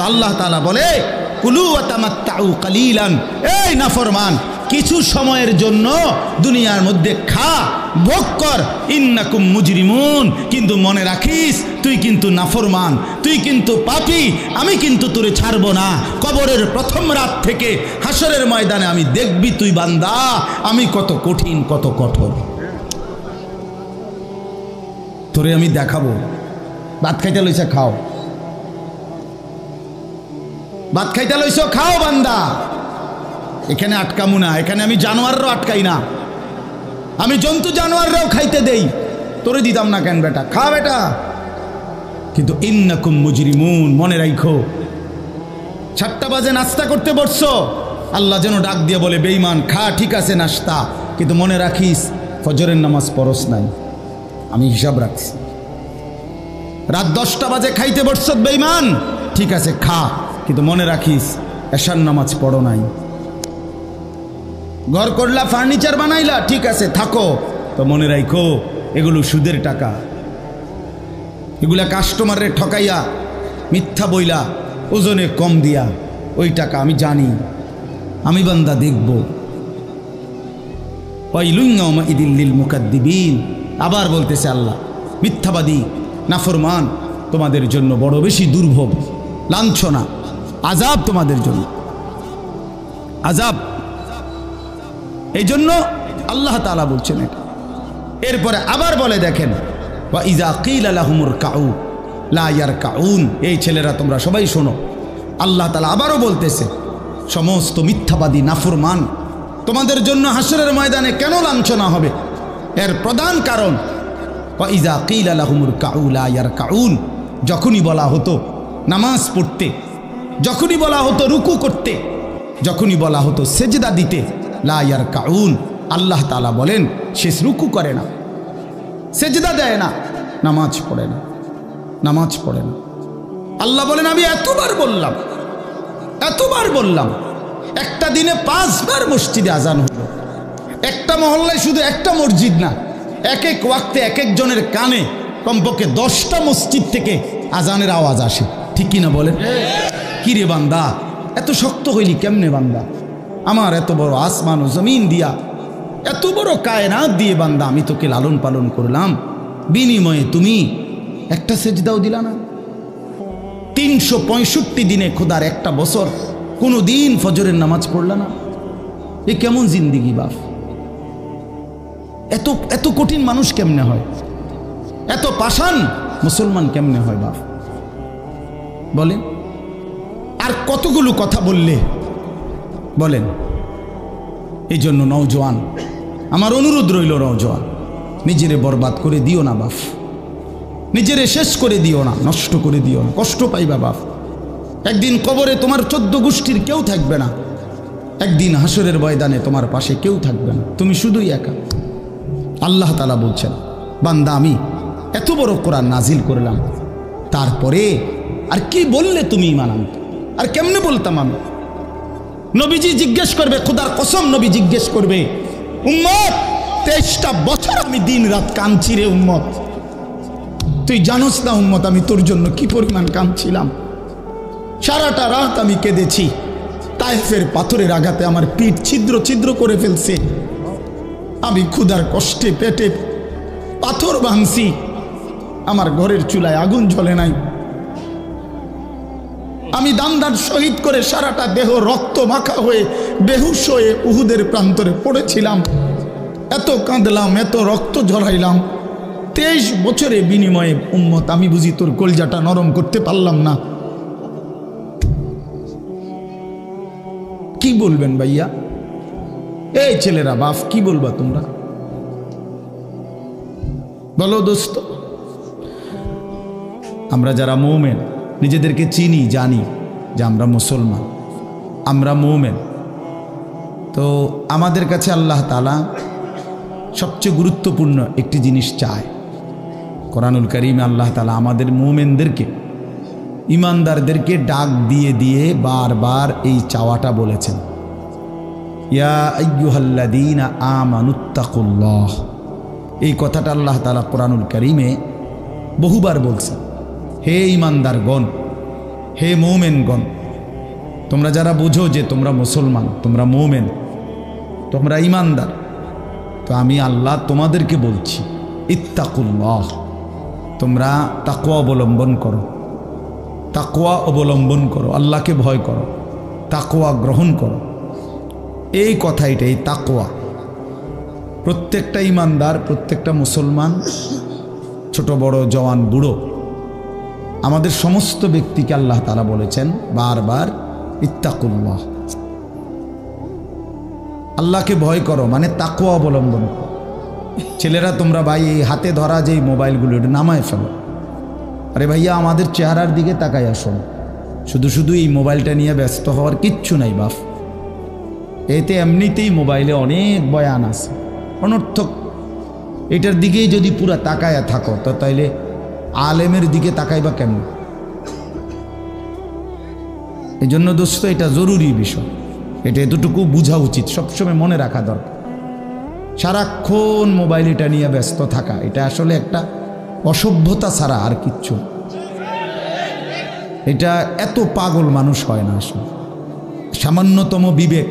তো আল্লাহ তাআলা বলে কুলু ওয়া তামাত্তাউ কালিলান, এই নাফরমান কিছু সময়ের জন্য দুনিয়ার মধ্যে খা, ভোগ কর, ইন্নাকুম মুজরিমুন, কিন্তু মনে রাখিস তুই কিন্তু নাফরমান, তুই কিন্তু পাপী, আমি কিন্তু তোরে ছাড়ব না। কবরের প্রথম রাত থেকে হাসরের ময়দানে আমি দেখবি তুই বান্দা আমি কত কঠিন কত কঠোর, তোরে আমি দেখাবো। ভাত খাইতে লইছে খাও, ভাত খাইতে লইছ খাও বান্দা, এখানে আটকামু না, এখানে আমি জানোয়াররাও আটকাই না, আমি জন্তু জানোয়াররাও খাইতে দেই, তোরে দিতাম না কেন বেটা, খা বেটা। কিন্তু ইন্নাকুম মুজরিমুন, মনে রাখো 7টা বাজে নাস্তা করতে বসছো, আল্লাহ যেন ডাক দিয়ে বলে বেঈমান খা, ঠিক আছে নাস্তা, কিন্তু মনে রাখিস ফজরের নামাজ পড়স নাই, আমি হিসাব রাখছি। রাত 10টা বাজে খাইতে বসছো বেঈমান, ঠিক আছে খা, কিন্তু মনে রাখিস এশার নামাজ পড়ো নাই। ঘর করলা, ফার্নিচার বানাইলা, ঠিক আছে থাকো, তো মনে রাখো এগুলো সুদের টাকা, এগুলা কাস্টমারে ঠকাইয়া মিথ্যা বইলা ওজনে কম দিয়া ওই টাকা আমি জানি, আমি বান্দা দেখব। ওয়াইলুন ইয়াউমাইযিল লিল মুকাদ্দিবিন, আবার বলতেছে আল্লাহ মিথ্যাবাদী নাফরমান তোমাদের জন্য বড় বেশি দুর্ভোগ, লাঞ্ছনা, আযাব তোমাদের জন্য, আযাব। এই জন্য আল্লাহ তাআলা বলছেন এটা। এরপরে আবার বলে দেখেন ওয়া ইযা কিলা লাহুমুর কাউ লা ইয়ারকাউন, এই ছেলেরা তোমরা সবাই শোনো, আল্লাহ তাআলা আবারও বলতেছে সমস্ত মিথ্যাবাদী নাফরমান তোমাদের জন্য হাসরের ময়দানে কেন লাঞ্ছনা হবে, এর প্রধান কারণ ওয়া ইযা কিলা লাহুমুর কাউ লা ইয়ারকাউন, যখনই বলা হতো নামাজ পড়তে, যখনই বলা হতো রুকু করতে, যখনই বলা হতো সেজদা দিতে, লা ইয়ারকাউন, আল্লাহ তাআলা বলেন সে রুকু করে না, সেজদা দেয় না, নামাজ পড়ে না, নামাজ পড়ে না। আল্লাহ বলেন আমি এতবার বললাম, এতবার বললাম, একটা দিনে 5 বার মসজিদে আজান হলো, একটা মহল্লায় শুধু একটা মসজিদ না, এক এক ওয়াক্তে এক একজনের কানে কমপক্ষে 10টা মসজিদ থেকে আজানের আওয়াজ আসে, ঠিক কিনা বলেন? কি রে বান্দা এত শক্ত হইলি কেমনে বান্দা, আমার এত বড় আসমান ও জমিন দিয়া, এত বড় কায়নাত দিয়ে বান্দা আমি তোকে লালন পালন করলাম, বিনিময়ে তুমি একটা সেজদাও দিলা না। 365 দিনে খোদার একটা বছর কোনো দিন ফজরের নামাজ পড়লা না, এ কেমন জিন্দিগি বাপ? এত এত কঠিন মানুষ কেমনে হয়, এত পাষাণ মুসলমান কেমনে হয় বাপ বলেন? আর কতগুলো কথা বললে বলেন। এই জন্য নওজোয়ান আমার অনুরোধ রইল, নওজোয়ান নিজেরে বরবাদ করে দিও না বাপ, নিজেরে শেষ করে দিও না, নষ্ট করে দিও না, কষ্ট পাইবা বাপ। একদিন কবরে তোমার 14 গোষ্ঠীর কেউ থাকবে না, একদিন হাসরের ময়দানে তোমার পাশে কেউ থাকবে না, তুমি শুধুই একা। আল্লাহ তাআলা বলছেন বান্দা আমি এত বড় কোরআন নাজিল করলাম, তারপরে আর কি বললে তুমি ঈমান আনতে, আর কেমনে বলতাম আমি? নবীজি জিজ্ঞেস করবে, খোদার কসম নবী জিজ্ঞেস করবে উম্মত 23টা বছর আমি দিন রাত কাঁদছি রে উম্মত, তুই জানোস না উম্মত আমি তোর জন্য কি পরিমাণ কাঁদছিলাম, সারাটা রাত আমি কেঁদেছি, তায়েফের পাথরের আঘাতে আমার পিঠ ছিদ্র ছিদ্র করে ফেলছে, আমি ক্ষুধার কষ্টে পেটে পাথর ভাঙছি, আমার ঘরের চুলায় আগুন জ্বলে নাই, আমি দান শহীদ করে সারাটা দেহ রক্ত মাখা হয়ে বেহুশ হয়ে উহুদের প্রান্তরে পড়েছিলাম, এত কাঁদলাম, এত রক্ত ঝরাইলাম, 23 বছরে বিনিময়ে উম্মত আমি বুঝি তোর কলজাটা নরম করতে পারলাম না। কি বলবেন ভাইয়া? এই ছেলেরা বাপ কি বলবা তোমরা বলো দোস্ত? আমরা যারা মুমিন নিজেদেরকে চিনি, জানি যে আমরা মুসলমান, আমরা মুমিন, তো আমাদের কাছে আল্লাহ তাআলা সবচেয়ে গুরুত্বপূর্ণ একটি জিনিস চায়। কোরআনুল কারীমে আল্লাহ তাআলা আমাদের মুমিনদেরকে, ইমানদারদেরকে ডাক দিয়ে দিয়ে বারবার এই চাওয়াটা বলেছেন, ইয়া আইয়ুহাল্লাযীনা আমানুত্তাকুল্লাহ। এই কথাটা আল্লাহ তাআলা কোরআনুল কারীমে বহুবার বলছেন, হে ইমানদারগণ হে মুমিনগণ, তোমরা যারা বুঝো যে তোমরা মুসলমান, তোমরা মুমিন, তোমরা ঈমানদার, তো আমি আল্লাহ তোমাদেরকে বলছি ইত্তাকুল্লাহ, তোমরা তাকওয়া অবলম্বন করো, তাকওয়া অবলম্বন করো, আল্লাহকে ভয় করো, তাকওয়া গ্রহণ করো। এই কথা, এটাই তাকওয়া। প্রত্যেকটা ঈমানদার, প্রত্যেকটা মুসলমান, ছোট বড়, জওয়ান বুড়ো, আমাদের সমস্ত ব্যক্তিকে আল্লাহ তাআলা বলেছেন বারবার ইত্তাকুল্লাহ, আল্লাহকে ভয় করো, মানে তাকওয়া অবলম্বন করো। ছেলেরা তোমরা ভাই এই হাতে ধরা যেই মোবাইলগুলো এটা নামায় ফেলো। আরে ভাইয়া, আমাদের চেহারার দিকে তাকাই আসুন, শুধু শুধু এই মোবাইলটা নিয়ে ব্যস্ত হওয়ার কিচ্ছু নাই বাপ। এতে এমনিতেই মোবাইলে অনেক বয়ান আছে অনর্থক, এটার দিকেই যদি পুরা তাকায়া থাকো তো তাইলে আলেমের দিকে তাকাইবা কেমন? এই জন্য দোস্ত, এটা জরুরি বিষয়, এটা এতটুকু বোঝা উচিত, সবসময় মনে রাখা দরকার। সারাক্ষণ মোবাইল এটা নিয়ে ব্যস্ত থাকা, এটা আসলে একটা অসভ্যতা ছাড়া আর কিচ্ছু। এটা এত পাগল মানুষ হয় না আসলে। সামান্যতম বিবেক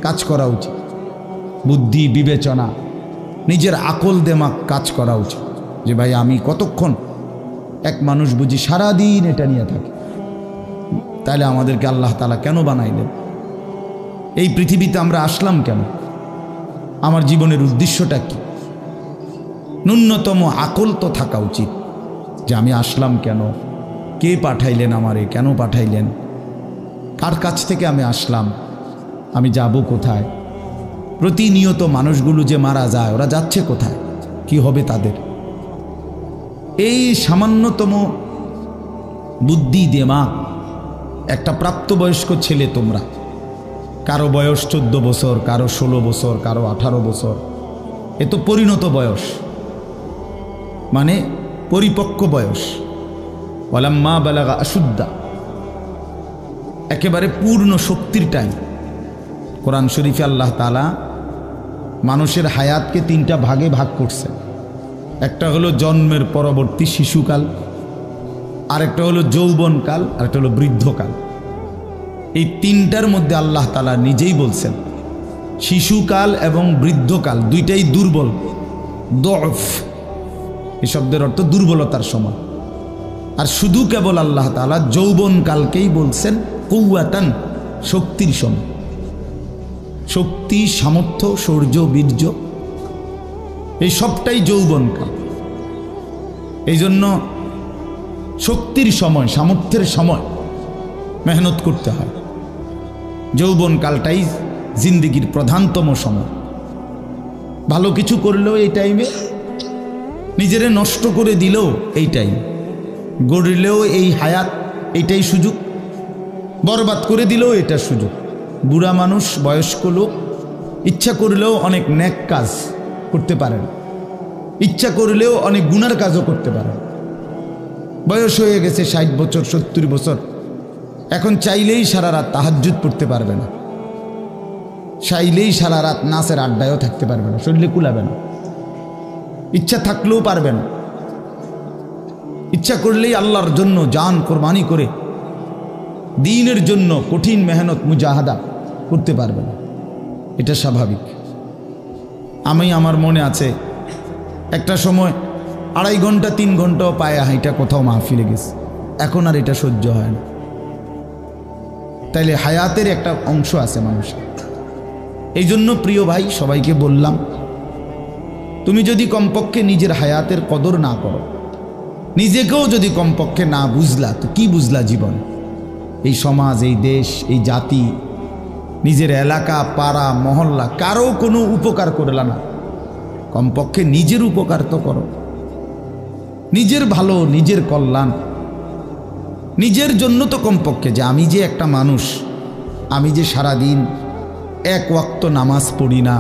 কাজ করা উচিত, বুদ্ধি বিবেচনা, নিজের আকল দেমাগ কাজ করা উচিত যে ভাই আমি কতক্ষণ। এক মানুষ বুঝি সারাদিন এটা নিয়ে থাকে, তাহলে আমাদেরকে আল্লাহ তাআলা কেন বানাইলেন? এই পৃথিবীতে আমরা আসলাম কেন? আমার জীবনের উদ্দেশ্যটা কি? ন্যূনতম আকল তো থাকা উচিত যে আমি আসলাম কেন, কে পাঠাইলেন আমারে, কেন পাঠাইলেন, কার কাছ থেকে আমি আসলাম, আমি যাব কোথায়। প্রতিনিয়ত মানুষগুলো যে মারা যায়, ওরা যাচ্ছে কোথায়, কি হবে তাদের? এই সামান্যতম বুদ্ধি দেমাগ একটা প্রাপ্তবয়স্ক ছেলে, তোমরা কারো বয়স 14 বছর, কারো 16 বছর, কারো 18 বছর, এ তো পরিণত বয়স, মানে পরিপক্ক বয়স। ওয়ালাম্মা বালাগা আশুদ্দা, একেবারে পূর্ণ শক্তির টাইম। কোরআন শরীফে আল্লাহ তাআলা মানুষের হায়াতকে 3টা ভাগে ভাগ করছেন। একটা হলো জন্মের পরবর্তী শিশুকাল, আরেকটা হলো যৌবনকাল, আরেকটা হলো বৃদ্ধকাল। এই 3টার মধ্যে আল্লাহ তাআলা নিজেই বলছেন শিশুকাল এবং বৃদ্ধকাল দুইটাই দুর্বল, দফ, এই শব্দের অর্থ দুর্বলতার সময়। আর শুধু কেবল আল্লাহ তাআলা যৌবনকালকেই বলছেন কুওয়াতান, শক্তির সময়। শক্তি, সামর্থ্য, শৌর্য, বীর্য, এই সবটাই যৌবনকাল। এই জন্য শক্তির সময়, সামর্থ্যের সময় মেহনত করতে হয়। যৌবনকালটাই জিন্দেগির প্রধানতম সময়। ভালো কিছু করলেও এই টাইমে, নিজেরে নষ্ট করে দিলেও এই টাইম, গড়লেও এই হায়াত, এইটাই সুযোগ, বরবাদ করে দিলেও এটা সুযোগ। বুড়া মানুষ, বয়স্ক লোক ইচ্ছা করলেও অনেক নেক কাজ করতে পারেন, ইচ্ছা করলেও অনেক গুনার কাজও করতে পারেন। বয়স হয়ে গেছে 60 বছর, 70 বছর, এখন চাইলেই সারা রাত তাহাজ্জুদ পড়তে পারবে না, চাইলেই সারা রাত নাচের আড্ডায়ও থাকতে পারবে না, শরীরে কুলাবে না, ইচ্ছা থাকলেও পারবে না। ইচ্ছা করলেই আল্লাহর জন্য জান কোরবানি করে দ্বীনের জন্য কঠিন মেহনত মুজাহাদা করতে পারবে না, এটা স্বাভাবিক। আমার মনে আছে একটা সময় 2.5 ঘন্টা 3 ঘন্টাও পায়ে হাইটা কোথাও মাহফিলে গেছে, এখন আর এটা সহ্য হয় না। তাইলে হায়াতের একটা অংশ আছে মানুষের। এই জন্য প্রিয় ভাই, সবাইকে বললাম, তুমি যদি কমপক্ষে নিজের হায়াতের কদর না করো, নিজেকেও যদি কমপক্ষে না বুঝলা, তো কি বুঝলা জীবন? এই সমাজ, এই দেশ, এই জাতি, নিজের এলাকা, পাড়া, মহল্লা, কারো কোনো উপকার করলা না, কমপক্ষে নিজের উপকার তো করো। নিজের ভালো, নিজের কল্যাণ, নিজের জন্য তো কমপক্ষে, যে আমি যে একটা মানুষ, আমি যে সারাদিন 1 ওয়াক্ত নামাজ পড়ি না,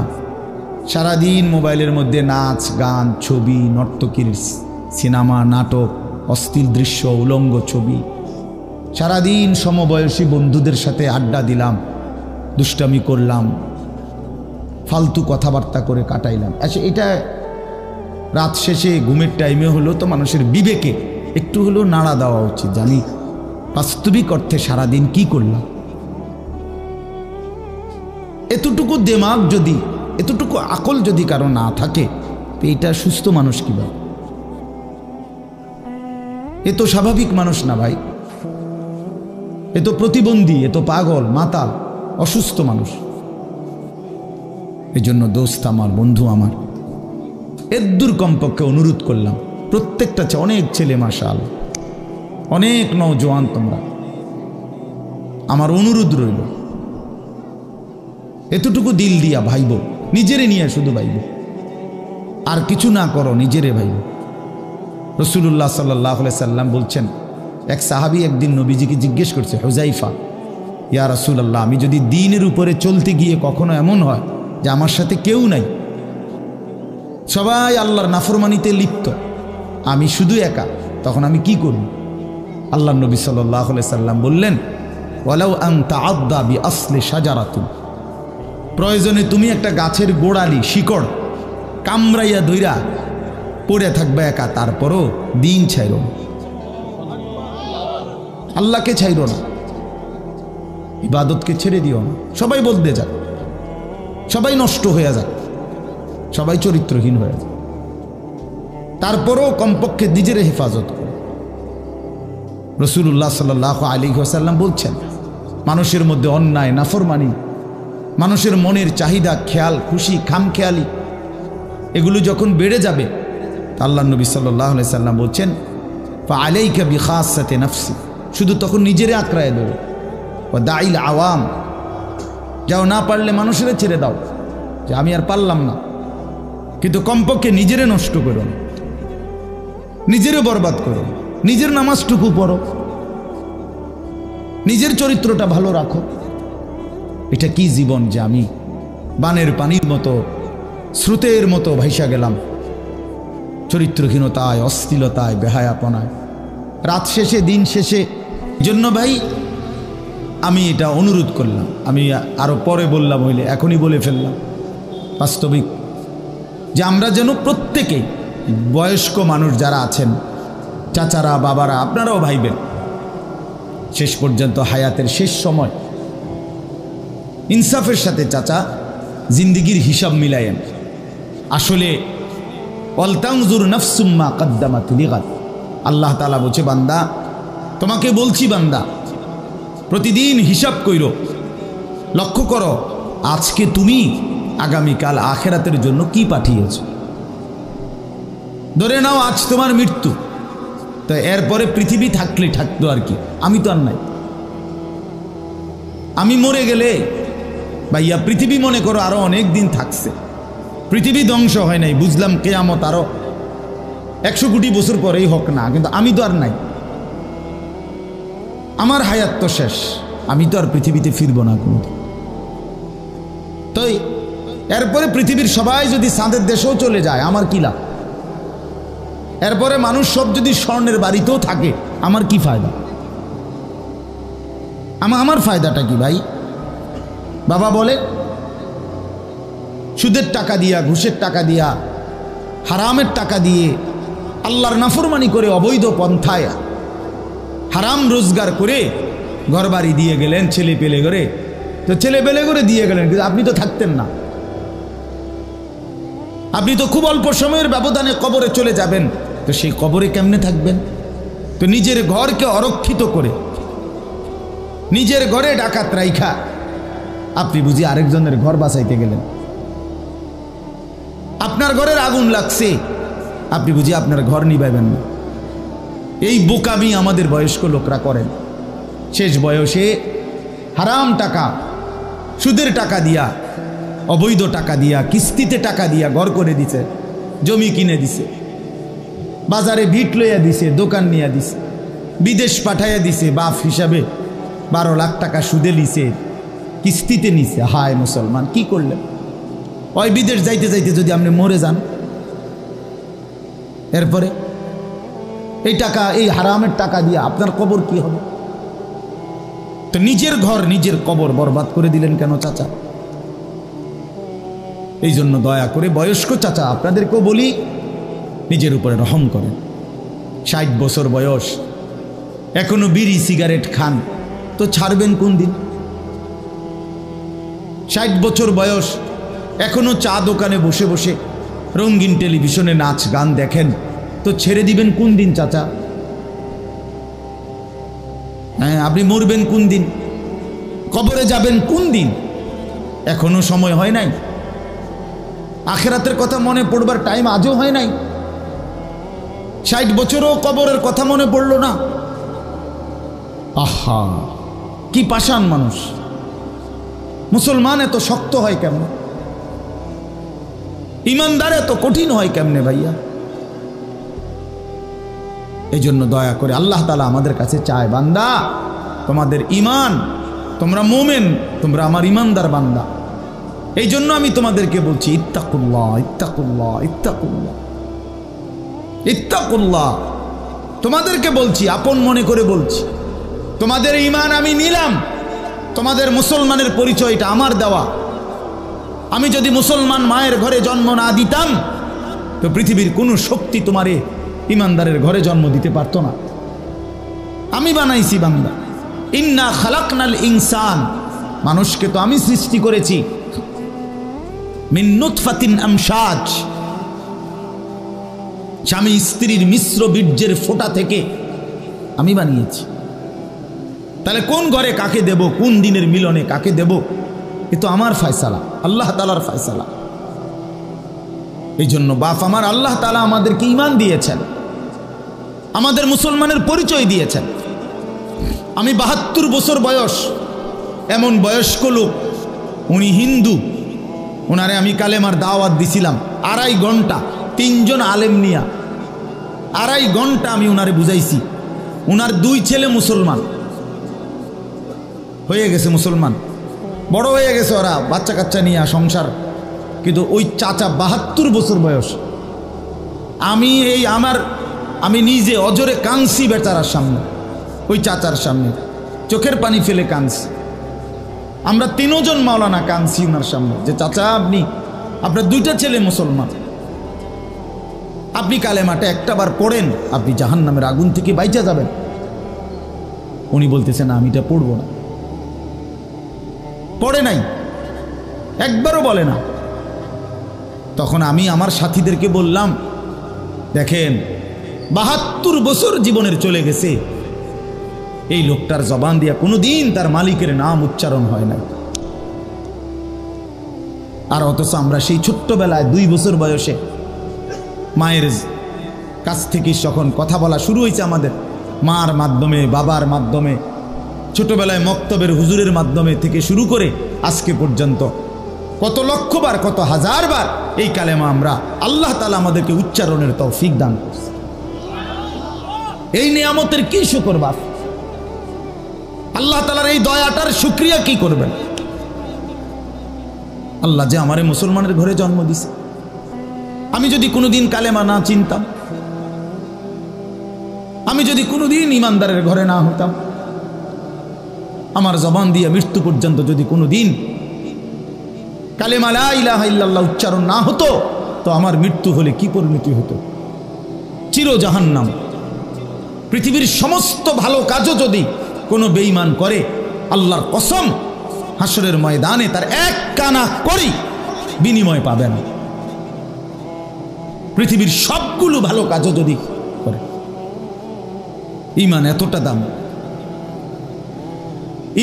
সারাদিন মোবাইলের মধ্যে নাচ গান, ছবি, নর্তকীর সিনেমা, নাটক, অশ্লীল দৃশ্য, উলঙ্গ ছবি, সারাদিন সমবয়সী বন্ধুদের সাথে আড্ডা দিলাম, দুষ্টামি করলাম, ফালতু কথাবার্তা করে কাটাইলাম। আচ্ছা, এটা রাত শেষে ঘুমের টাইমে হলো তো মানুষের বিবেকে একটু হলেও নাড়া দেওয়া উচিত, জানি বাস্তবিক অর্থে সারাদিন কি করলাম? এতটুকু দিমাগ যদি, এতটুকু আকল যদি কারো না থাকে, তো এটা সুস্থ মানুষ কিভাবে? এ তো স্বাভাবিক মানুষ না ভাই, এ তো প্রতিবন্ধী, এ তো পাগল, মাতাল, অসুস্থ মানুষ। এই জন্য দোস্ত আমার, বন্ধু আমার, এদ্দুর কমপক্ষে অনুরোধ করলাম, প্রত্যেকটা অনেক ছেলে মাশাআল্লাহ, অনেক নওজোয়ান তোমরা, আমার অনুরোধ রইল এতটুকু দিল দিয়া ভাইব, নিজেরে নিয়ে শুধু ভাইব, আর কিছু না করো, নিজেরে ভাইব। রাসূলুল্লাহ সাল্লাল্লাহু আলাইহি সাল্লাম বলছেন, এক সাহাবী একদিন নবীজিকে জিজ্ঞেস করছে, হুযাইফা, ইয়া রাসূলুল্লাহ, আমি যদি দ্বীনের উপরে চলতে গিয়ে কখনো এমন হয় যে আমার সাথে কেউ নাই, সবাই আল্লাহর নাফরমানিতে লিপ্ত, আমি শুধু একা, তখন আমি কি করব? আল্লাহর নবী সাল্লাল্লাহু আলাইহি সাল্লাম বললেন, ওয়ালাউ আন তাআদ্দা বিআসলি শাজারাতিন, প্রয়োজনে তুমি একটা গাছের গোড়ালি, শিকড় কামড়াইয়া ধইরা পড়ে থাকবে একা, তারপরও দিন ছাইরো না, আল্লাহকে ছাইরো না, ইবাদতকে ছেড়ে দিও না। সবাই বলতে যাক, সবাই নষ্ট হয়ে যাক, সবাই চরিত্রহীন হয়ে যায়, তারপরও কমপক্ষে নিজের হেফাজত করো। রাসূলুল্লাহ সাল্লাল্লাহু আলাইহি ওয়াসাল্লাম বলছেন, মানুষের মধ্যে অন্যায়, নাফরমানি, মানুষের মনের চাহিদা, খেয়াল খুশি, খামখেয়ালি, এগুলো যখন বেড়ে যাবে, আল্লাহর নবী সাল্লাল্লাহু আলাইহি সাল্লাম বলছেন, ফাআলাইকা বিখাসাতি নাফসি, শুধু তখন নিজেরে আঁকড়ায় ধরো, ওয়া দাইল আওয়াম, যাও, না পারলে মানুষের ছেড়ে দাও যে আমি আর পারলাম না, কিন্তু কমপক্ষে নিজেরে নষ্ট করো না, নিজেরও বরবাদ করো, নিজের নামাজটুকু পড়ো, নিজের চরিত্রটা ভালো রাখো। এটা কি জীবন যে আমি বানের পানির মতো, স্রোতের মতো ভাইসা গেলাম, চরিত্রহীনতায়, অশ্লীলতায়, বেহায়াপনায়, রাত শেষে, দিন শেষে। জন্য ভাই আমি এটা অনুরোধ করলাম, আমি আরো পরে বললাম হইলে এখনই বলে ফেললাম, বাস্তবিক যে আমরা যেন প্রত্যেকেই, বয়স্ক মানুষ যারা আছেন, চাচারা, বাবারা, আপনারাও ভাইবেন, শেষ পর্যন্ত হায়াতের শেষ সময় ইনসাফের সাথে চাচা জিন্দিগির হিসাব মিলায়েন। আসলে ওয়ালতানজুর নাফসুম মা কদ্দামাত লিগাদ, আল্লাহ তাআলা বলছে, বান্দা তোমাকে বলছি, বান্দা প্রতিদিন হিসাব কইরো, লক্ষ্য করো আজকে তুমি আগামীকাল আখেরাতের জন্য কি পাঠিয়েছ। ধরে নাও আজ তোমার মৃত্যু, তো এরপরে পৃথিবী থাকলে থাকতো আর কি, আমি তো আর নাই, আমি মরে গেলে ভাইয়া পৃথিবী মনে করো আরো অনেক দিন থাকছে, পৃথিবী ধ্বংস হয় নাই, বুঝলাম কিয়ামত আরো 100 কোটি বছর পরেই হোক না, কিন্তু আমি তো আর নাই, আমার হায়াত তো শেষ, আমি তো আর পৃথিবীতে ফিরবো না কোনো। তো এরপরে পৃথিবীর সবাই যদি চাঁদের দেশেও চলে যায়, আমার কি লাভ? এরপরে মানুষ সব যদি স্বর্ণের বাড়িতেও থাকে, আমার কি ফায়দা? আমার ফায়দাটা কি ভাই? বাবা বলে, সুদের টাকা দিয়া, ঘুষের টাকা দিয়া, হারামের টাকা দিয়ে, আল্লাহর নাফরমানি করে, অবৈধ পন্থায় হারাম রোজগার করে ঘরবাড়ি দিয়ে গেলেন, ছেলে পেলে করে, তো ছেলে পেলে করে দিয়ে গেলেন, কিন্তু আপনি তো থাকতেন না, আপনি তো খুব অল্প সময়ের ব্যবধানে কবরে চলে যাবেন, তো সেই কবরে কেমনে থাকবেন? তো নিজের ঘরকে অরক্ষিত করে, নিজের ঘরে ডাকাত রাইখা আপনি বুঝি আরেকজনের ঘর বাঁচাইতে গেলেন, আপনার ঘরের আগুন লাগছে, আপনি বুঝি আপনার ঘর নিভাইবেন না। এই বোকামি আমাদের বয়স্ক লোকরা করেন, শেষ বয়সে হারাম টাকা, সুদের টাকা দিয়া, অবৈধ টাকা দিয়া, কিস্তিতে টাকা দিয়া ঘর করে দিছে, জমি কিনে দিছে, বাজারে ভিট লইয়া দিছে, দোকান নিয়ে দিছে, বিদেশ পাঠাইয়া দিছে, বাপ হিসাবে 12 লাখ টাকা সুদে লিছে, কিস্তিতে নিছে। হায় মুসলমান, কি করলেন? ওই বিদেশ যাইতে যাইতে যদি আপনি মরে যান, এরপরে এই টাকা, এই হারামের টাকা দিয়ে আপনার কবর কি হবে? তো নিজের ঘর, নিজের কবর বরবাদ করে দিলেন কেন চাচা? এই জন্য দয়া করে বয়স্ক চাচা আপনাদেরকেও বলি, নিজের উপরে রহম করেন। 60 বছর বয়স, এখনো বিড়ি সিগারেট খান, তো ছাড়বেন কোন দিন? 60 বছর বয়স, এখনো চা দোকানে বসে বসে রঙিন টেলিভিশনে নাচ গান দেখেন, তো ছেড়ে দিবেন কোন দিন চাচা? হ্যাঁ, আপনি মরবেন কোন দিন? কবরে যাবেন কোন দিন? এখনো সময় হয় নাই। আখিরাতের কথা মনে পড়বার টাইম আজও হয় নাই। 60 বছরও কবরের কথা মনে পড়ল না। আহা, কি পাষাণ মানুষ! মুসলমান এত শক্ত হয় কেমনে? ইমানদার এত কঠিন হয় কেমনে ভাইয়া? এই জন্য দয়া করে আল্লাহ তাআলা আমাদের কাছে চায়, বান্দা তোমাদের ইমান, তোমরা মোমেন, তোমরা আমার ইমানদার বান্দা। এই জন্য আমি তোমাদেরকে বলছি ইত্তাকুল্লাহ, ইত্তাকুল্লাহ, ইত্তাকুল্লাহ, ইত্তাকুল্লাহ। তোমাদেরকে বলছি, আপন মনে করে বলছি, তোমাদের ইমান আমি নিলাম। তোমাদের মুসলমানের পরিচয়টা আমার দেওয়া। আমি যদি মুসলমান মায়ের ঘরে জন্ম না দিতাম, তো পৃথিবীর কোনো শক্তি তোমারে ইমানদারের ঘরে জন্ম দিতে পারত না। আমি বানাইছি বান্দা। ইন্না খালাকনাল ইনসান, মানুষকে তো আমি সৃষ্টি করেছি মিন নুতফাতিন আমশাজ, স্বামী স্ত্রীর মিশ্র বীর্যের ফোঁটা থেকে আমি বানিয়েছি। তাহলে কোন ঘরে কাকে দেব, কোন দিনের মিলনে কাকে দেব, এ তো আমার ফয়সালা, আল্লাহ তাআলার ফয়সালা। এই জন্য বাপ আমার, আল্লাহ তাআলা আমাদেরকে ঈমান দিয়েছেন, আমাদের মুসলমানের পরিচয় দিয়েছেন। আমি 72 বছর বয়স, এমন বয়স্ক লোক, উনি হিন্দু, ওনারে আমি কালেমার দাওয়াত দিছিলাম 2.5 ঘন্টা, 3 জন আলেম নিয়া 2.5 ঘন্টা আমি ওনারে বুঝাইছি। ওনার 2 ছেলে মুসলমান হয়ে গেছে, মুসলমান বড় হয়ে গেছে, ওরা বাচ্চা কাচ্চা নিয়ে সংসার। কিন্তু ওই চাচা 72 বছর বয়স, আমি নিজে অজরে কাঁদছি বেচারার সামনে, ওই চাচার সামনে চোখের পানি ফেলে কাঁদছি। আমরা 3 জন মাওলানা কাঁদছি ওনার সামনে, যে চাচা আপনার 2টা ছেলে মুসলমান, আপনি কালেমাটা একটাবার পড়েন, আপনি জাহান্নামের আগুন থেকে বাইচা যাবেন। উনি বলতেছেন আমি এটা পড়বো না, পড়ে নাই, একবারও বলে না। তখন আমি আমার সাথীদেরকে বললাম, দেখেন 72 বছর জীবনের চলে গেছে, এই লোকটার জবান দিয়া কোনোদিন তার মালিকের নাম উচ্চারণ হয় না। আর অথচ আমরা সেই ছোট্টবেলায় 2 বছর বয়সে মায়ের কাছ থেকে যখন কথা বলা শুরু হয়েছে আমাদের, মার মাধ্যমে, বাবার মাধ্যমে, ছোটবেলায় মক্তবের হুজুরের মাধ্যমে থেকে শুরু করে আজকে পর্যন্ত কত লক্ষবার, কত হাজারবার এই কালেমা আমরা, আল্লাহ তাআলা আমাদেরকে উচ্চারণের তৌফিক দান করছে। এই নিয়ামতের কি শুকর বাপ? আল্লাহ তাআলার এই দয়াটার শুকরিয়া কি করবেন? আল্লাহ যে আমারে মুসলমানের ঘরে জন্ম দিছে। আমি যদি কোনোদিন কালেমা না চিনতাম, আমি যদি কোনোদিন ইমানদারের ঘরে না হতাম, আমার জবান দিয়ে মৃত্যু পর্যন্ত যদি কোনোদিন কালেমা লা ইলাহা ইল্লাল্লাহ উচ্চারণ না হতো, তো আমার মৃত্যু হলে কি পরিণতি হতো? চির জাহান্নাম। পৃথিবীর সমস্ত ভালো কাজও যদি কোনো বেঈমান করে, আল্লাহর কসম হাসরের ময়দানে তার 1 কানা করি বিনিময় পাবে না। পৃথিবীর সবগুলো ভালো কাজও যদি করে, ঈমান এতটা দাম।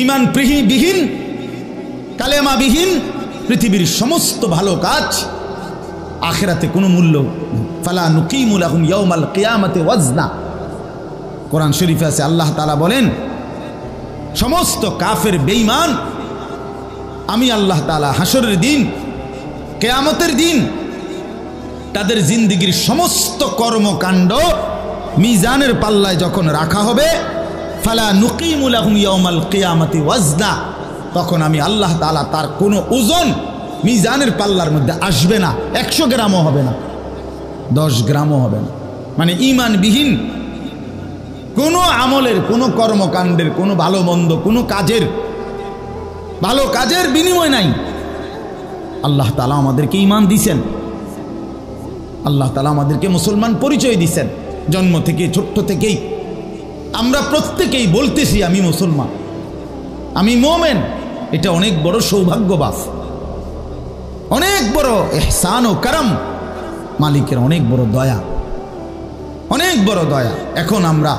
ঈমান বিহীন, কালেমা বিহীন পৃথিবীর সমস্ত ভালো কাজ আখিরাতে কোনো মূল্য। ফালা নুকিমু লাহুম ইয়াউমাল কিয়ামাতি ওয়াজনা। কোরআন শরীফে আছে, আল্লাহ তাআলা বলেন, সমস্ত কাফের বেঈমান আমি আল্লাহ তাআলা হাসরের দিন, কিয়ামতের দিন তাদের জিন্দেগীর সমস্ত কর্মকাণ্ড মিজানের পাল্লায় যখন রাখা হবে, ফালা নুকিমু লাহুম ইয়াউমাল কিয়ামাতি ওয়াজনা, তখন আমি আল্লাহ তাআলা তার কোনো ওজন মিজানের পাল্লার মধ্যে আসবে না। 100 গ্রামও হবে না, 10 গ্রামও হবে না। মানে ঈমানবিহীন কোনো আমলের, কোনো কর্মকাণ্ডের, কোনো ভালো মন্দ, কোনো ভালো কাজের বিনিময় নাই। আল্লাহ তাআলা আমাদেরকে ঈমান দিয়েছেন, আল্লাহ তাআলা আমাদেরকে মুসলমান পরিচয় দিয়েছেন। জন্ম থেকে, ছোট্ট থেকেই আমরা প্রত্যেকেই বলতেছি আমি মুসলমান, আমি মোমেন। এটা অনেক বড় সৌভাগ্যবাস, অনেক বড় ইহসান ও করম, মালিকের অনেক বড় দয়া, অনেক বড় দয়া। এখন আমরা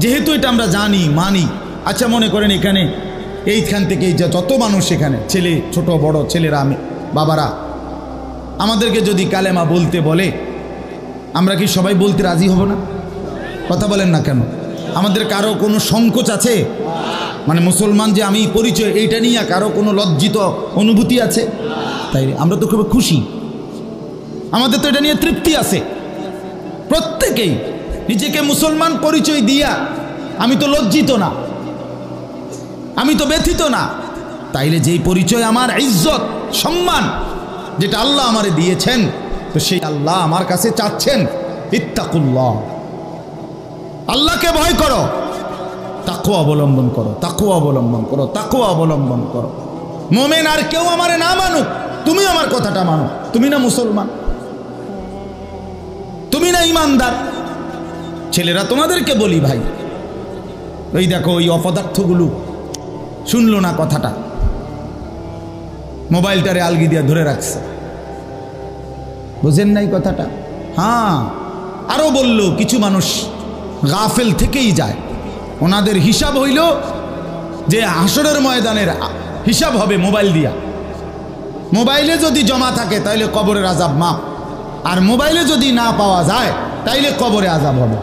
যেহেতু এটা আমরা জানি মানি, আচ্ছা মনে করেন এখানে এইখান থেকে যত মানুষ এখানে ছেলে ছোট বড় ছেলেরা, আমি বাবারা, আমাদেরকে যদি কালেমা বলতে বলে আমরা কি সবাই বলতে রাজি হব না? কথা বলেন না কেন? আমাদের কারো কোনো সংকোচ আছে? মানে মুসলমান যে আমি পরিচয়, এইটা নিয়ে কারো কোনো লজ্জিত অনুভূতি আছে? তাই আমরা তো খুব খুশি, আমাদের তো এটা নিয়ে তৃপ্তি আছে। প্রত্যেকেই নিজেকে মুসলমান পরিচয় দিয়া আমি তো লজ্জিত না, আমি তো ব্যথিত না। তাইলে যেই পরিচয় আমার ইজ্জত সম্মান যেটা আল্লাহ আমারে দিয়েছেন, তো সেই আল্লাহ আমার কাছে চাচ্ছেন ইত্তাকুল্লাহ, আল্লাহকে ভয় করো, তাকওয়া অবলম্বন করো, তাকওয়া অবলম্বন করো, তাকওয়া অবলম্বন করো। মোমেন আর কেউ আমারে না মানুক, তুমি আমার কথাটা মানো। তুমি না মুসলমান, তুমি না ইমানদার। ছেলেরা তোমাদেরকে বলি ভাই, ওই দেখো ওই অপদার্থগুলো শুনলো না কথাটা, মোবাইলটারে আলগি দিয়া ধরে রাখছে, বুঝেন নাই কথাটা? হ্যাঁ, আরো বললো কিছু মানুষ গাফেল থেকেই যায়, ওনাদের হিসাব হইল যে হাসরের ময়দানের হিসাব হবে মোবাইল দিয়া। মোবাইলে যদি জমা থাকে তাইলে কবরের আযাব মাপ, আর মোবাইলে যদি না পাওয়া যায় তাইলে কবরে আযাব হবে।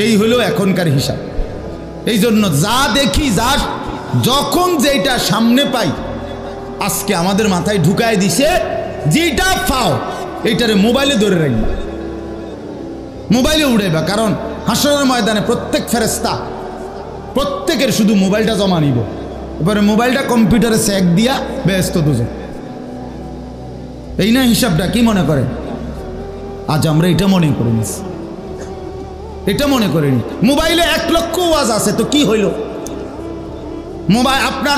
এই হলো এখনকার হিসাব। এই জন্য যা দেখি, যা যখন যেটা সামনে পাই, আজকে আমাদের মাথায় ঢুকায় দিছে যেটা পাও এইটারে মোবাইলে ধরে রাখবা, মোবাইলে উড়াইবা। কারণ হাসরের ময়দানে প্রত্যেক ফেরেশতা প্রত্যেকের শুধু মোবাইলটা জমা নিব, এবারে মোবাইলটা কম্পিউটারে চেক দিয়া ব্যস্ত দুজন। এই না হিসাবটা? কি মনে করে? আজ আমরা এটা মনে করি না, এটা মনে করিনি। মোবাইলে 1 লক্ষ ওয়াজ আছে, তো কি হইল? মোবাইল আপনার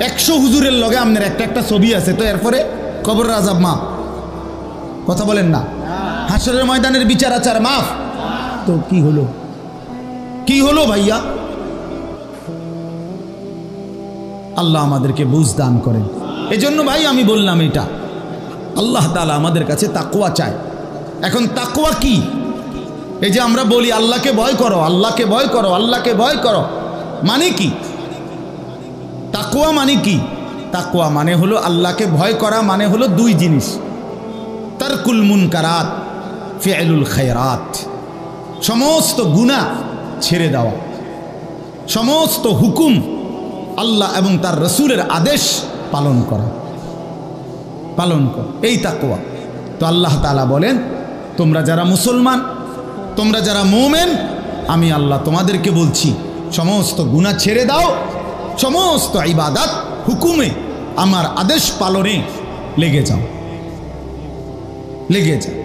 100 হুজুরের লগে আপনার একটা ছবি আছে, তো এরপরে কবরের আযাব মাফ। কথা বলেন না? হাসরের ময়দানের বিচার আচার মাফ, তো কি হলো? কি হলো ভাইয়া? আল্লাহ আমাদেরকে বুঝ দান করেন। এজন্য ভাই আমি বললাম, এটা আল্লাহ তাআলা আমাদের কাছে তাকওয়া চায়। এখন তাকওয়া কি? এই যে আমরা বলি আল্লাহকে ভয় করো, আল্লাহকে ভয় করো, আল্লাহকে ভয় করো, মানে কি? তাকওয়া মানে কি? তাকওয়া মানে হলো আল্লাহকে ভয় করা, মানে হলো 2 জিনিস, তারকুল মুনকারাত, ফি'লুল খায়রাত। সমস্ত গুনাহ ছেড়ে দেওয়া, সমস্ত হুকুম আল্লাহ এবং তার রাসূলের আদেশ পালন করা, পালন কর, এই তাকওয়া। তো আল্লাহ তাআলা বলেন, তোমরা যারা মুসলমান, তোমরা যারা মুমিন, আমি আল্লাহ তোমাদেরকে বলছি সমস্ত গুনাহ ছেড়ে দাও, সমস্ত ইবাদত হুকুমে আমার আদেশ পালনে লেগে যাও, লেগে যাও।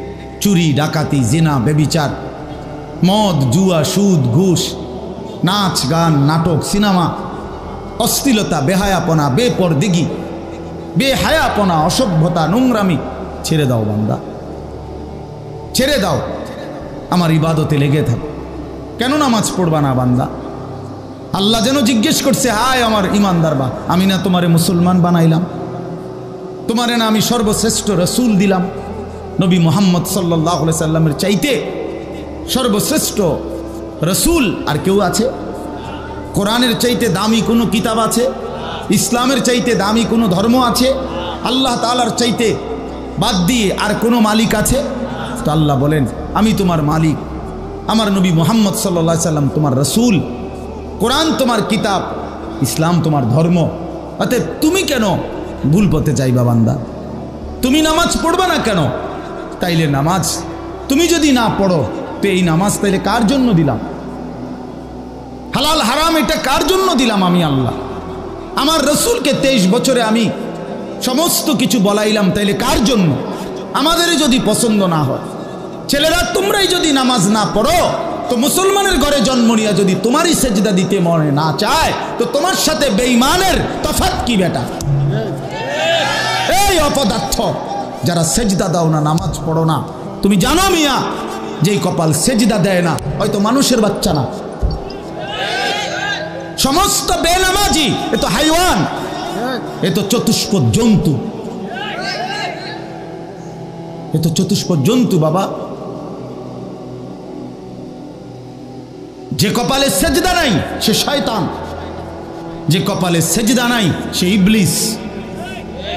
চুরি ডাকাতি জিনা ব্যভিচার মদ জুয়া সুদ ঘুষ নাচ গান নাটক সিনেমা অশ্লীলতা বেহায়াপনা বেপরদিগি বেহায়াপনা অসভ্যতা নোংরামি ছেড়ে দাও বান্দা, ছেড়ে দাও, আমার ইবাদতে লেগে থাকো। কেন নামাজ পড়বা না বান্দা? আল্লাহ যেন জিজ্ঞেস করছে, হায় আমার ইমানদার বা, আমি না তোমারে মুসলমান বানাইলাম, তোমারে না আমি সর্বশ্রেষ্ঠ রসুল দিলাম। নবী মুহাম্মদ সাল্লাল্লাহু আলাইহি সাল্লামের চাইতে সর্বশ্রেষ্ঠ রসুল আর কেউ আছে? কোরআনের চাইতে দামি কোনো কিতাব আছে? ইসলামের চাইতে দামি কোনো ধর্ম আছে? আল্লাহ তাআলার চাইতে বাদ দিয়ে আর কোনো মালিক আছে? তো আল্লাহ বলেন, আমি তোমার মালিক, আমার নবী মুহাম্মদ সাল্লাল্লাহু আলাইহি সাল্লাম তোমার রসুল, কোরআন তোমার কিতাব, ইসলাম তোমার ধর্ম। অতএব তুমি কেন ভুল পথে যাইবা বান্দা? তুমি নামাজ পড়বা না কেন? তাইলে নামাজ তুমি যদি না পড়ো, তো এই নামাজ তাইলে কার জন্য দিলাম? হালাল হারাম এটা কার জন্য দিলাম? আমি আল্লাহ। আমার রসুলকে 23 বছরে আমি সমস্ত কিছু বলাইলাম, তাইলে কার জন্য? আমাদেরই যদি পছন্দ না হয়, ছেলেরা তোমরাই যদি নামাজ না পড়ো, তো মুসলমানের ঘরে জন্ম নিয়ে যদি তোমারই সেজদা দিতে মনে না চায়, তো তোমার সাথে বেঈমানের তফাৎ কি বেটা? এই অপদার্থ যারা সেজদা দাও না, নামাজ পড়ো না, তুমি জানো মিয়া যেই কপাল সেজদা দেয় না, হয়তো মানুষের বাচ্চা না, সমস্ত বেনামাজি এ তো হাইওয়ান, এ তো চতুষ্পদ জন্তু, এ তো চতুষ্পদ জন্তু বাবা। যে কপালে সেজদা নাই সে শয়তান, যে কপালে সেজদা নাই সে ইবলিস,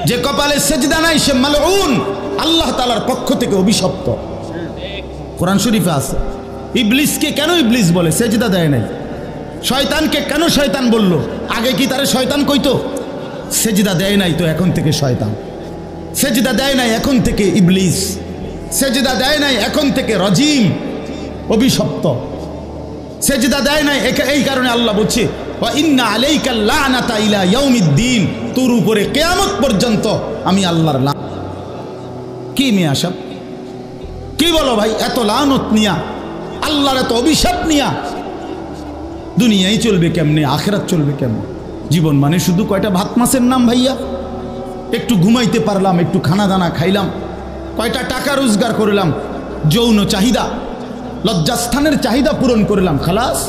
যে কপালে সেজদা নাই সে মালউন, আল্লাহ তাআলার পক্ষ থেকে অভিশপ্ত। কোরআন শরীফে আছে। ইবলিসকে কেন ইবলিস বলে? সেজদা দেয় নাই। শয়তানকে কেন শয়তান বলল? আগে কি তারে শয়তান কইতো? সেজদা দেয় নাই তো এখন থেকে শয়তান, সেজদা দেয় নাই এখন থেকে ইবলিস, সেজদা দেয় নাই এখন থেকে রজিম, অভিশপ্ত। সেজদা দেয় নাই, এই কারণে আল্লাহ বলছে ওয়া ইন্না আলাইকা লানাতা ইলা ইয়াউমিদ্দিন, তোর উপরে কিয়ামত পর্যন্ত আমি আল্লাহর লানত। কি মিয়া সব কি বলো ভাই? এত লানত নিয়া, আল্লাহর এত অভিশাপ নিয়া দুনিয়ায় চলবে কেমনে? আখিরাত চলবে কেমনে? জীবন মানে শুধু কয়টা ভাত মাছের নাম ভাইয়া? একটু ঘুমাইতে পারলাম, একটু খানা দানা খাইলাম, কয়টা টাকা রোজগার করলাম, যৌন চাহিদা, লজ্জাস্থানের চাহিদা পূরণ করলাম, খালাস,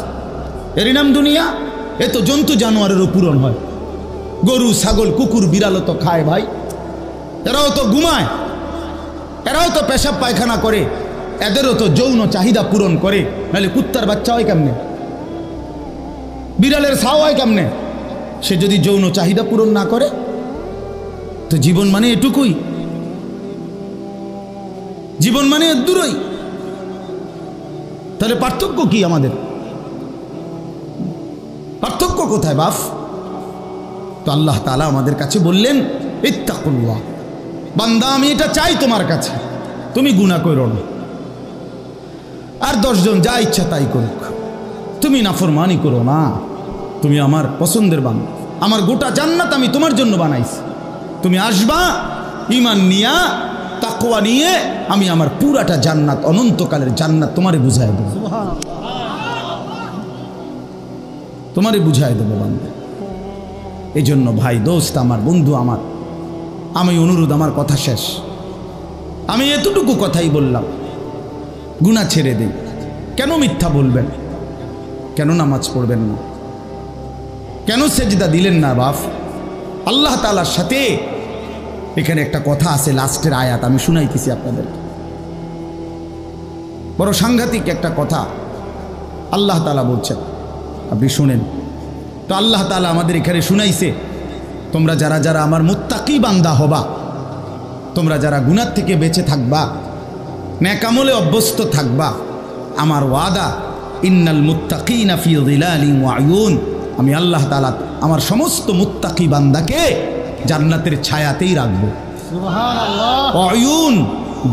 এরই নাম দুনিয়া? এ তো জন্তু জানোয়ারেরও পূরণ হয়। গরু ছাগল কুকুর বিড়ালও তো খায় ভাই, এরাও তো ঘুমায়, এরাও তো পেশাব পায়খানা করে, এদেরও তো যৌন চাহিদা পূরণ করে। নাহলে কুত্তার বাচ্চা হয় কেমনে? বিড়ালের ছাও হয় কেমনে? সে যদি যৌন চাহিদা পূরণ না করে? তো জীবন মানে এটুকুই, জীবন মানে দূরই। তাহলে পার্থক্য কি আমাদের? পার্থক্য কোথায় বাপ? তো আল্লাহ তাআলা আমাদের কাছে বললেন ইত্তাকুল্লাহ, বান্দা আমি এটা চাই তোমার কাছে, তুমি গুনাহ করো না, আর 10 জন যা ইচ্ছা তাই করুক, তুমি নাফরমানি করো না, তুমি আমার পছন্দের বান্দা, আমার গোটা জান্নাত আমি তোমার জন্য বানাইছি, তুমি আসবা ঈমান নিয়া, তাকওয়া নিয়ে, আমি আমার পুরাটা জান্নাত, অনন্তকালের জান্নাত তোমারে বুঝাই দেব, তোমারে বুঝাই দেব বান্দা। এই জন্য ভাই, দোস্ত আমার, বন্ধু আমার, আমি অনুরোধ, আমার কথা শেষ, আমি এতটুকু কথাই বললাম, গুনাহ ছেড়ে দেই। কেন মিথ্যা বলবেন? কেন নামাজ পড়বেন না? কেন সেজদা দিলেন না বাপ? আল্লাহ তাআলার সাথে এখানে একটা কথা আছে, লাস্টের আয়াত আমি শুনাইতেছি আপনাদের, বড় সাংঘাতিক একটা কথা আল্লাহ তাআলা বলছেন, আপনি শুনেন। তো আল্লাহ তাআলা আমাদের এখানে শুনাইছে, তোমরা যারা যারা আমার মুত্তাকি বান্দা হবা, তোমরা যারা গুনাহ থেকে বেঁচে থাকবা, নেক আমলে অভ্যস্ত থাকবা, আমার ওয়াদা ইন্নাল মুত্তাকিনা ফি যিলালিন ওয়া আয়ুন, আমি আল্লাহ তাআলা আমার সমস্ত মুত্তাকি বান্দাকে জান্নাতের ছায়াতেই রাখবো। সুবহানাল্লাহ। আয়ুন,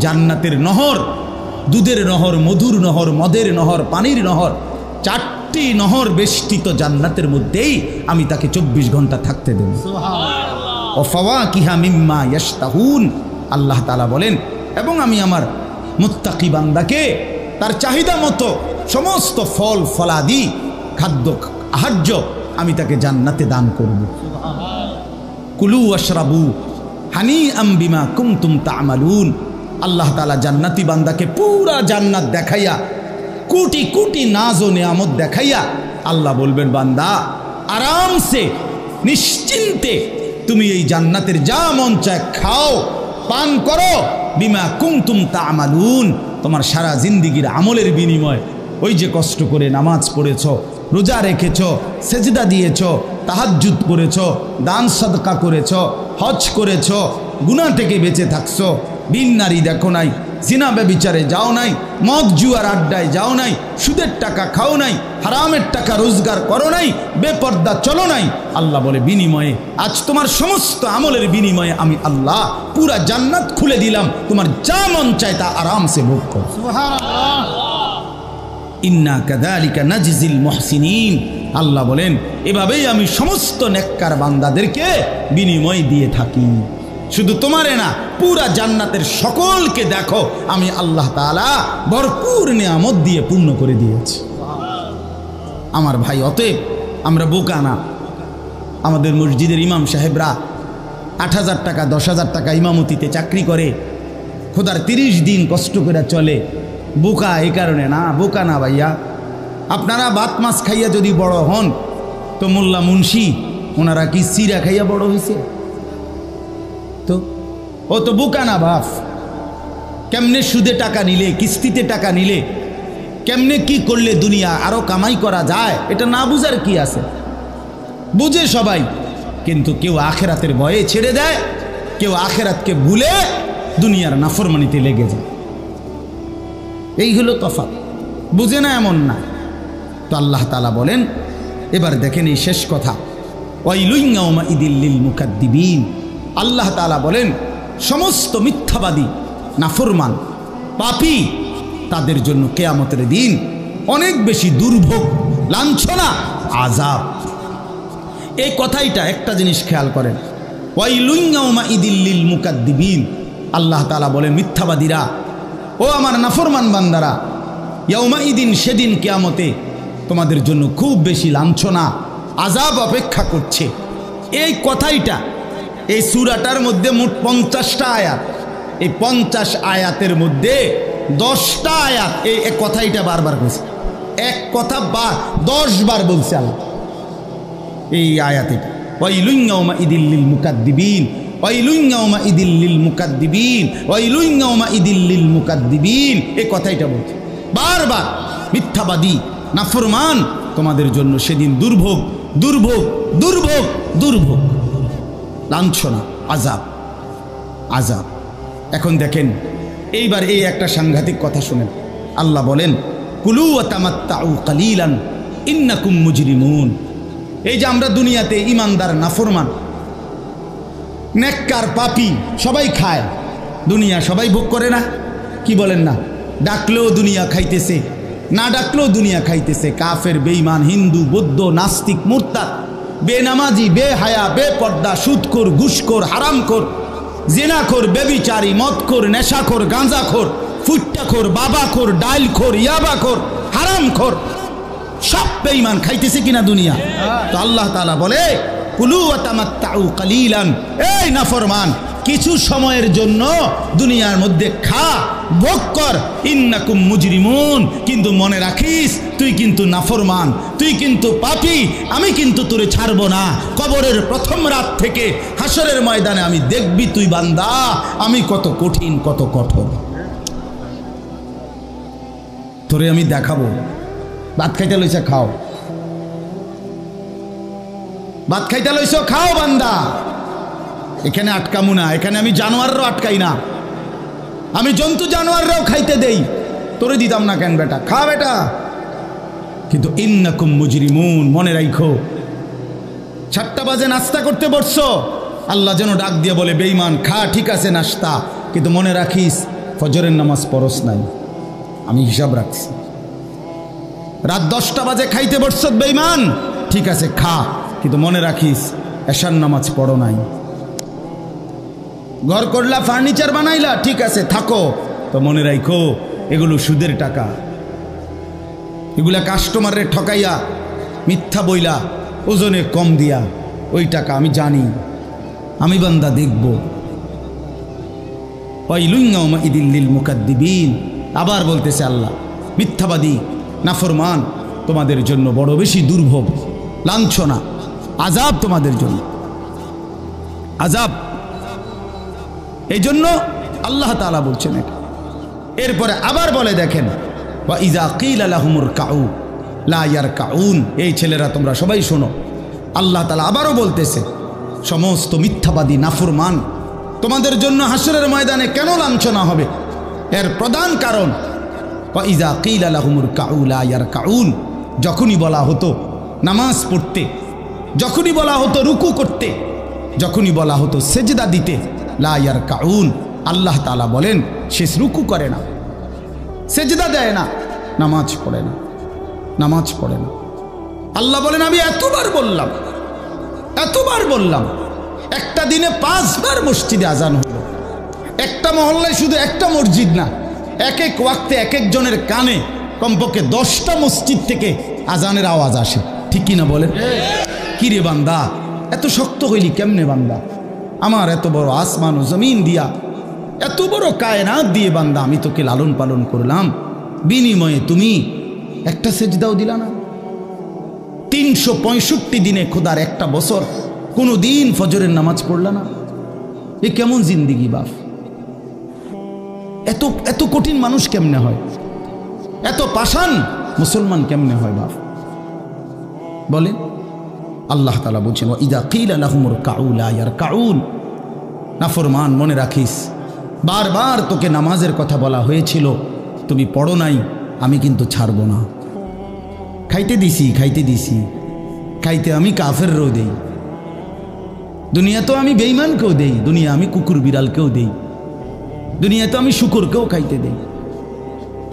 জান্নাতের নহর, দুধের নহর, মধুর নহর, মদের নহর, পানির নহর, 4টি নহর বেষ্টিত জান্নাতের মধ্যেই আমি তাকে 24 ঘন্টা থাকতে দেব। সুবহানাল্লাহ। ওয়া ফাওয়াকিহা মিম্মা ইয়াশতাহুন, আল্লাহ তাআলা বলেন, এবং আমি আমার মুত্তাকি বান্দাকে তার চাহিদা মতো সমস্ত ফল ফলাদি, খাদ্য আহার্য আমি তাকে জান্নাতে দান করব। কুলু ওয়াশরাবু হানিআম বিমা কুনতুম তা'মালুন, আল্লাহ তাআলা জান্নাতি বান্দাকে পুরা জান্নাত দেখাইয়া, কোটি কোটি নাজ ও নিয়ামত দেখাইয়া আল্লাহ বলবেন, বান্দা আরামসে নিশ্চিন্তে তুমি এই জান্নাতের যা মন চায় খাও, পান করো, বিমা কুনতুম তা'মালুন, তোমার সারা জিন্দেগীর আমলের বিনিময়, ওই যে কষ্ট করে নামাজ পড়েছ, রোজা রেখেছ, সেজদা দিয়েছ, তাহাজ্জুদ করেছ, দান সাদকা করেছ, হজ করেছ, গুনাহ থেকে বেঁচে থাকছো, বিন নারী দেখো নাই, জিনা ব্যভিচারে যাও নাই, মদ জুয়ার আড্ডায় যাও নাই, সুদের টাকা খাও নাই, হারামের টাকা রোজগার করো নাই, বেপর্দা চলো নাই, আল্লাহ বলে বিনিময়ে আজ তোমার সমস্ত আমলের বিনিময়ে আমি আল্লাহ পুরা জান্নাত খুলে দিলাম, তোমার যা মন চায় তা আরামসে ভোগ করো। সুবহানাল্লাহ। ইন্না কাযালিকা নাজজিল মুহসিনিন, আল্লাহ বলেন এভাবেই আমি সমস্ত নেককার বান্দাদেরকে বিনিময় দিয়ে থাকি। শুধু তোমারে না, পুরা জান্নাতের সকলকে দেখো আমি আল্লাহ তাআলা ভরপুর নিয়ামত দিয়ে পূর্ণ করে দিয়েছি। আমার ভাই, অতএব আমরা বোকা না। আমাদের মসজিদের ইমাম সাহেবরা 8,000 টাকা 10,000 টাকা ইমামতিতে চাকরি করে, খোদার 30 দিন কষ্ট করে চলে। বোকা এই কারণে না, বোকা না ভাইয়া। আপনারা ভাত মাছ খাইয়া যদি বড় হন, তো মোল্লা মুন্সি ওনারা কি সিরা খাইয়া বড় হয়েছে? তো ও তো বুকানা বাপ। কেমনে সুদে টাকা নিলে, কিস্তিতে টাকা নিলে, কেমনে কি করলে দুনিয়া আরো কামাই করা যায়, এটা না বুঝার কি আছে? বুঝে সবাই, কিন্তু কেউ আখেরাতের ভয়ে ছেড়ে দেয়, কেউ আখেরাতকে ভুলে দুনিয়ার নাফরমানিতে লেগে যায়। এই হলো তফাৎ। বুঝে না এমন না। তো আল্লাহ তাআলা বলেন, এবার দেখেন এই শেষ কথা, ওয়াইলুন ইয়াউমাইযিল লিল মুকাদ্দিবিন। আল্লাহ তাআলা বলেন সমস্ত মিথ্যাবাদী, নাফরমান, পাপী, তাদের জন্য কিয়ামতের দিন অনেক বেশি দুর্ভোগ, লাঞ্ছনা, আযাব। এই কথাইটা একটা জিনিস খেয়াল করেন, ওয়াইলুন ইয়াউমাইযিল লিল মুকাদ্দিবিন। আল্লাহ তাআলা বলেন মিথ্যাবাদীরা, ও আমার নাফরমান বান্দারা, ইয়াউমাইদিন, সেদিন কিয়ামতে তোমাদের জন্য খুব বেশি লাঞ্ছনা, আযাব অপেক্ষা করছে। এই কথাইটা এই সূরাটার মধ্যে মোট 50টা আয়াত। এই 50 আয়াতের মধ্যে 10টা আয়াত এই কথাইটা বারবার বলছে। এক কথা 10 বার বলছে আল্লাহ এই আয়াতে। ওয়াইলুন ইয়াউমাইযিল লিল মুকাদ্দিবিন, ওয়াইলুন ইয়াউমাইযিল লিল মুকাদ্দিবিন, ওয়াইলুন ইয়াউমাইযিল লিল মুকাদ্দিবিন। এই কথাইটা বলছে বারবার। মিথ্যাবাদী, নাফরমান, তোমাদের জন্য সেদিন দুর্ভোগ, দুর্ভোগ, দুর্ভোগ, দুর্ভোগ, লাঞ্ছনা, আযাব, আযাব। এখন দেখেন এইবার এই একটা সাংঘাতিক কথা শুনেন। আল্লাহ বলেন কুলু ওয়া তামাত্তাউ কালিলান ইন্নাকুম মুজরিমুন। এই যে আমরা দুনিয়াতে ইমানদার, নাফরমান, নেককার, পাপী সবাই খায়, দুনিয়া সবাই ভোগ করে না? কি বলেন না? ডাকলেও দুনিয়া খাইতেছে, না ডাকলেও দুনিয়া খাইতেছে। কাফের, বেঈমান, হিন্দু, বৌদ্ধ, নাস্তিক, মুরতাদ, বেনামাজি, বেহায়া, বেপর্দা, সুদখোর, ঘুষখোর, হারামখোর, জিনাখোর, বেবিচারী, মদখোর, নেশাখোর, গাঁজাখোর, ফুট্টাখোর, বাবাখোর, ডাইলখোর, ইয়াবাখোর, হারামখোর, সব বেঈমান খাইতেছে কিনা দুনিয়া? তো আল্লাহ তাআলা বলে কুলু ওয়া তামাত্তাউ কালিলান, এই নাফরমান, কিছু সময়ের জন্য দুনিয়ার মধ্যে খা, ভোগ কর, ইন্নাকুম মুজরিমুন। কিন্তু মনে রাখিস তুই কিন্তু নাফরমান, তুই কিন্তু পাপী, আমি কিন্তু তোরে ছাড়বো না। কবরের প্রথম রাত থেকে হাসরের ময়দানে আমি দেখবি তুই বান্দা আমি কত কঠিন, কত কঠোর, তোরে আমি দেখাবো। ভাত খাইতে লইছে খাও, ভাত খাইতে লইছ খাও বান্দা, এখানে আটকামু না। এখানে আমি জানোয়াররাও আটকাই না, আমি জন্তু জানোয়াররাও খাইতে দেই, তোরে দিতাম না কেন বেটা, খা বেটা। কিন্তু ইন্নাকুম মুজরিমুন, মনে রাখো 7টা বাজে নাস্তা করতে বসছো, আল্লাহ যেন ডাক দিয়ে বলে বেঈমান খা, ঠিক আছে নাস্তা, কিন্তু মনে রাখিস ফজরের নামাজ পড়স নাই, আমি হিসাব রাখছি। রাত 10টা বাজে খাইতে বসছ বেঈমান, ঠিক আছে খা, কিন্তু মনে রাখিস এশার নামাজ পড়ো নাই। ঘর করলা, ফার্নিচার বানাইলা, ঠিক আছে থাকো, তো মনে রাখো এগুলো সুদের টাকা, এগুলা কাস্টমারের ঠকাইয়া, মিথ্যা বইলা, ওজনে কম দিয়া, ওই টাকা আমি জানি, আমি বান্দা দেখব। ওয়াইলুন ইয়াউমাইযিল লিল মুকাদ্দিবিন। আবার বলতেছে আল্লাহ, মিথ্যাবাদী, নাফরমান, তোমাদের জন্য বড় বেশি দুর্ভোগ, লাঞ্ছনা, আযাব তোমাদের জন্য, আযাব। এই জন্য আল্লাহ তাআলা বলছেন এটা। এরপরে আবার বলে দেখেন, ওয়া ইযা কিলা লাহুমুর কাউ লা ইয়ারকাউন। এই ছেলেরা তোমরা সবাই শোনো, আল্লাহ তাআলা আবারও বলতেছে সমস্ত মিথ্যাবাদী, নাফরমান, তোমাদের জন্য হাসরের ময়দানে কেন লাঞ্ছনা হবে? এর প্রধান কারণ ওয়া ইযা কিলা লাহুমুর কাউ লা ইয়ারকাউন, যখনই বলা হতো নামাজ পড়তে, যখনই বলা হতো রুকু করতে, যখনই বলা হতো সেজদা দিতে, লা ইয়ারকাউন, আল্লাহ তাআলা বলেন সে রুকু করে না, সেজদা দেয় না, নামাজ পড়ে না, নামাজ পড়ে না। আল্লাহ বলেন আমি এতবার বললাম, এতবার বললাম, একটা দিনে 5 বার মসজিদে আজান হলো, একটা মহল্লায় শুধু একটা মসজিদ না, এক এক ওয়াক্তে এক একজনের কানে কমপক্ষে 10টা মসজিদ থেকে আজানের আওয়াজ আসে, ঠিক কিনা বলেন? কি রে বান্দা এত শক্ত হইলি কেমনে বান্দা? আমার এত বড় আসমান ও জমিন দিয়া, এত বড় কায়নাত দিয়ে বান্দা আমি তোকে লালন পালন করলাম, বিনিময়ে তুমি একটা সেজদাও দিলা না, 365 দিনে খোদার একটা বছর কোনো দিন ফজরের নামাজ পড়লা না? এ কেমন জিন্দিগি বাপ? এত এত কঠিন মানুষ কেমনে হয়? এত পাষাণ মুসলমান কেমনে হয় বাপ? বলেন। আল্লাহ তাআলা বলছেন, ওয়া ইযা কিলা লাহুমুর কাউ লা ইয়ারকাউন। নাফরমান, মনে রাখিস, বারবার তোকে নামাজের কথা বলা হয়েছিল, তুমি পড়ো নাই, আমি কিন্তু ছাড়বো না। খাইতে দিছি, খাইতে আমি কাফেরও দেই, দুনিয়া তো আমি বেঈমানকেও দেই, দুনিয়া আমি কুকুর বিড়ালকেও দেই, দুনিয়া তো আমি শুকরকেও খাইতে দেই।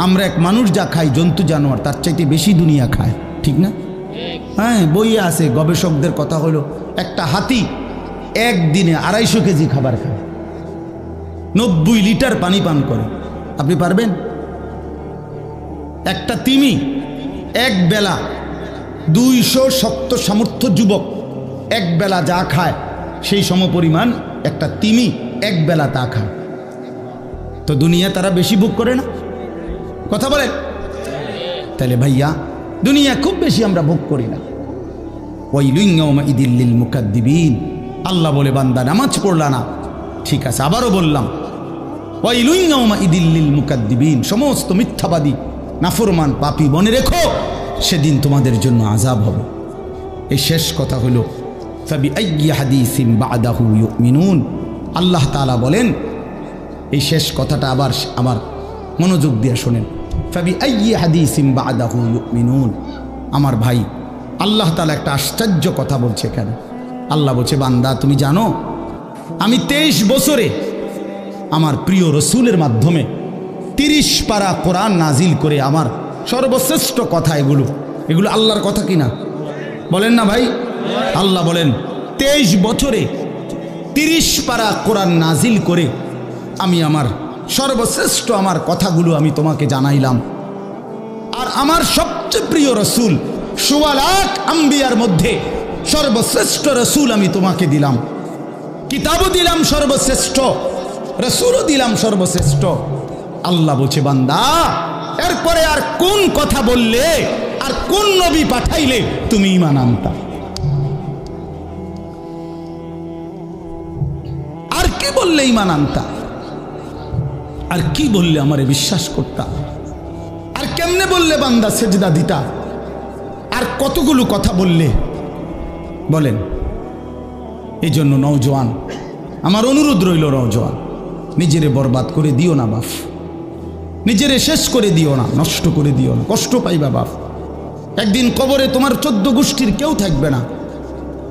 আমরা এক মানুষ যা খাই, জন্তু জানোয়ার তার চাইতে বেশি দুনিয়া খায়, ঠিক না? হ্যাঁ, বইয়ে আছে, গবেষকদের কথা হলো একটা হাতি একদিনে 250 কেজি খাবার খায়, 90 লিটার পানি পান করে। আপনি পারবেন? একটা তিমি এক বেলা 200 শক্ত সামর্থ্য যুবক এক বেলা যা খায় সেই সমপরিমাণ একটা তিমি এক বেলা তা খায়। তো দুনিয়া তারা বেশি ভোগ করে না? কথা বলে। তাহলে ভাইয়া, দুনিয়া খুব বেশি আমরা ভোগ করি না। ওয়াইলুন ইয়াউমাইযিল লিল মুকাদ্দিবিন। আল্লাহ বলে, বান্দা নামাজ পড়লা না, ঠিক আছে, আবারও বললাম, ওয়াইলুন ইয়াউমাইযিল লিল মুকাদ্দিবিন, সমস্ত মিথ্যাবাদী নাফরমান পাপী, মনে রেখো সেদিন তোমাদের জন্য আযাব হবে। এই শেষ কথা হলো, ফাবিআইয়ি হাদিসিন বা'দাহু ইউমিনুন। আল্লাহ তাআলা বলেন, এই শেষ কথাটা আবার আমার মনোযোগ দিয়ে শোনেন, ফাবিআইয়ি হাদিসিন বা'দাহু ইউমিনুন। আমার ভাই, আল্লাহ তাআলা একটা আশ্চর্য কথা বলছে এখানে। আল্লাহ বলছে, বান্দা তুমি জানো আমি 23 বছরে আমার প্রিয় রসুলের মাধ্যমে 30 পারা কোরআন নাজিল করে, আমার সর্বশ্রেষ্ঠ কথা এগুলো আল্লাহর কথা কিনা? বলেন না ভাই? আল্লাহ বলেন, 23 বছরে 30 পারা কোরআন নাজিল করে আমি আমার সর্বশ্রেষ্ঠ আমার কথাগুলো আমি তোমাকে জানাইলাম। আর আমার সবচেয়ে প্রিয় রসুল, 1.25 লাখ আম্বিয়ার মধ্যে সর্বশ্রেষ্ঠ রসুল আমি তোমাকে দিলাম, কিতাবও দিলাম সর্বশ্রেষ্ঠ, রসুলও দিলাম সর্বশ্রেষ্ঠ। আল্লাহ বলছে, বান্দা এরপরে আর কোন কথা বললে, আর কোন নবী পাঠাইলে তুমি ঈমান আনতা? আর কি বললে ঈমান আনতা? আর কি বললে আমারে বিশ্বাস করতা? আর কেমনে বললে বান্দা সেজদা দিতা? আর কতগুলো কথা বললে? বলেন। এই জন্য নওজোয়ান, আমার অনুরোধ রইল, নওজোয়ান, নিজেরে বরবাদ করে দিও না বাপ, নিজেরে শেষ করে দিও না, নষ্ট করে দিও না, কষ্ট পাইবা বাপ। একদিন কবরে তোমার 14 গোষ্ঠীর কেউ থাকবে না,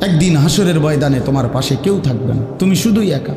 একদিন হাসরের ময়দানে তোমার পাশে কেউ থাকবে না, তুমি শুধুই একা।